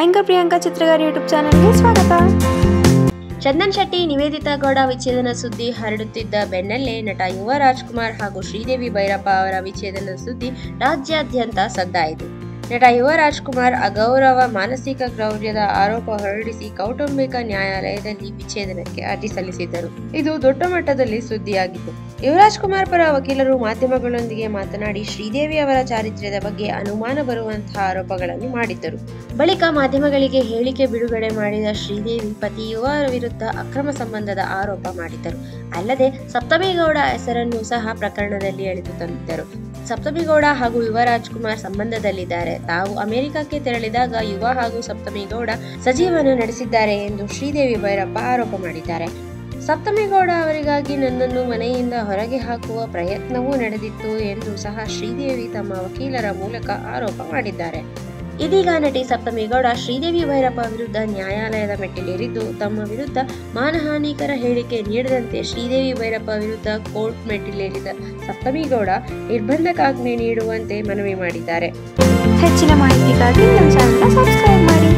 Anchor Priyanka ಚಿತ್ರಗಾರ YouTube ಚಾನೆಲ್ಗೆ ಸ್ವಾಗತ. ಚಂದನ್ ಶೆಟ್ಟಿ ನಿವೇದಿತಾ ಗೌಡ ವಿಚ್ಛೇದನ ಸುದ್ದಿ ಹರಡುತ್ತಿದ್ದ ಬೆನ್ನಲ್ಲೇ ನಟ ಯುವ ರಾಜ್ಕುಮಾರ್ ಹಾಗೂ ಶ್ರೀದೇವಿ ಭೈರಪ್ಪ ಅವರ ವಿಚ್ಛೇದನ ಸುದ್ದಿ ರಾಜ್ಯಾದ್ಯಂತ ಸದ್ದಾಯಿತು. ನಟ ಯುವ ರಾಜ್ಕುಮಾರ್ ಅಗೌರವ ಮಾನಸಿಕ ಕ್ರೌರ್ಯದ ಆರೋಪ ಹೊರಡಿಸಿ ಕೌಟುಂಬಿಕ ನ್ಯಾಯಾಲಯದಲ್ಲಿ ವಿಚ್ಛೇದನಕ್ಕೆ ಅರ್ಜಿ ಸಲ್ಲಿಸಿದ್ದರು. ಇದು ದೊಡ್ಡ ಮಟ್ಟದಲ್ಲಿ ಸುದ್ದಿಯಾಗಿತ್ತು. ಯುವರಾಜ್ ಕುಮಾರ್ ಪರ ವಕೀಲರು ಮಾಧ್ಯಮಗಳೊಂದಿಗೆ ಮಾತನಾಡಿ ಶ್ರೀದೇವಿ ಅವರ ಚಾರಿತ್ರ್ಯದ ಬಗ್ಗೆ ಅನುಮಾನ ಬರುವಂತಹ ಆರೋಪಗಳನ್ನು ಮಾಡಿದ್ದರು. ಬಳಿಕ ಮಾಧ್ಯಮಗಳಿಗೆ ಹೇಳಿಕೆ ಬಿಡುಗಡೆ ಮಾಡಿದ ಶ್ರೀದೇವಿ ಪತಿ ಯುವ ವಿರುದ್ಧ ಅಕ್ರಮ ಸಂಬಂಧದ ಆರೋಪ ಮಾಡಿದ್ದರು. ಅಲ್ಲದೆ ಸಪ್ತಮಿಗೌಡ ಹೆಸರನ್ನು ಸಹ ಪ್ರಕರಣದಲ್ಲಿ ಎಳೆದು ತಂದಿದ್ದರು. ಸಪ್ತಮಿಗೌಡ ಹಾಗೂ ಯುವ ರಾಜ್ಕುಮಾರ್ ಸಂಬಂಧದಲ್ಲಿದ್ದಾರೆ. ತಾವು ಅಮೆರಿಕಕ್ಕೆ ತೆರಳಿದಾಗ ಯುವ ಹಾಗೂ ಸಪ್ತಮಿಗೌಡ ಸಜೀವನ ನಡೆಸಿದ್ದಾರೆ ಎಂದು ಶ್ರೀದೇವಿ ಭೈರಪ್ಪ ಆರೋಪ ಮಾಡಿದ್ದಾರೆ. ಸಪ್ತಮಿಗೌಡ ಅವರಿಗಾಗಿ ನನ್ನನ್ನು ಮನೆಯಿಂದ ಹೊರಗೆ ಹಾಕುವ ಪ್ರಯತ್ನವೂ ನಡೆದಿತ್ತು ಎಂದು ಸಹ ಶ್ರೀದೇವಿ ತಮ್ಮ ವಕೀಲರ ಮೂಲಕ ಆರೋಪ ಮಾಡಿದ್ದಾರೆ. ಇದೀಗ ನಟಿ ಸಪ್ತಮಿಗೌಡ ಶ್ರೀದೇವಿ ಭೈರಪ್ಪ ವಿರುದ್ಧ ನ್ಯಾಯಾಲಯದ ಮೆಟ್ಟಿಲೇರಿದ್ದು, ತಮ್ಮ ವಿರುದ್ಧ ಮಾನಹಾನಿಕರ ಹೇಳಿಕೆ ನೀಡದಂತೆ ಶ್ರೀದೇವಿ ಭೈರಪ್ಪ ವಿರುದ್ಧ ಕೋರ್ಟ್ ಮೆಟ್ಟಿಲೇರಿದ ಸಪ್ತಮಿಗೌಡ ನಿರ್ಬಂಧಕಾಜ್ಞೆ ನೀಡುವಂತೆ ಮನವಿ ಮಾಡಿದ್ದಾರೆ. ಹೆಚ್ಚಿನ ಮಾಹಿತಿಗಾಗಿ ನಮ್ಮ ಚಾನೆಲ್ನ ಸಬ್ಸ್ಕ್ರೈಬ್ ಮಾಡಿ.